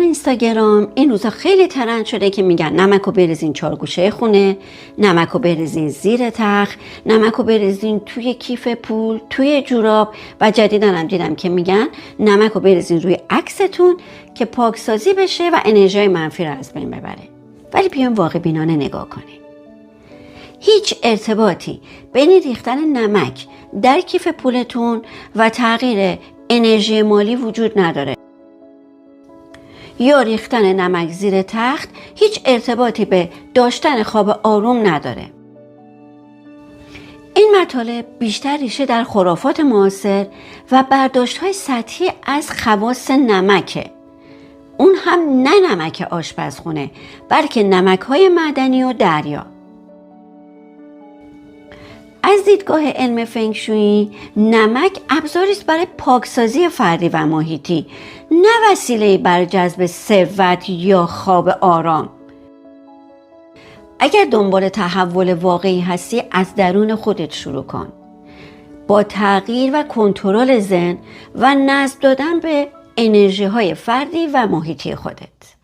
اینستاگرام این روزا خیلی ترند شده که میگن نمکو بریزین چارگوشه خونه، نمکو بریزین زیر تخت، نمکو بریزین توی کیف پول، توی جوراب و جدیدن هم دیدم که میگن نمکو بریزین روی عکستون که پاکسازی بشه و انرژی منفی رو از بین ببره. ولی بیایم واقع بینانه نگاه کنیم. هیچ ارتباطی بین ریختن نمک در کیف پولتون و تغییر انرژی مالی وجود نداره. یا ریختن نمک زیر تخت هیچ ارتباطی به داشتن خواب آروم نداره. این مطالب بیشتر ریشه در خرافات معاصر و برداشت‌های سطحی از خواص نمکه. اون هم نه نمک آشپزخونه، بلکه نمک‌های معدنی و دریا. از دیدگاه علم فنگشویی، نمک ابزاری است برای پاکسازی فردی و محیطی، نه وسیله‌ای برای جذب ثروت یا خواب آرام. اگر دنبال تحول واقعی هستی، از درون خودت شروع کن. با تغییر و کنترل ذهن و نظم دادن به انرژی‌های فردی و محیطی خودت.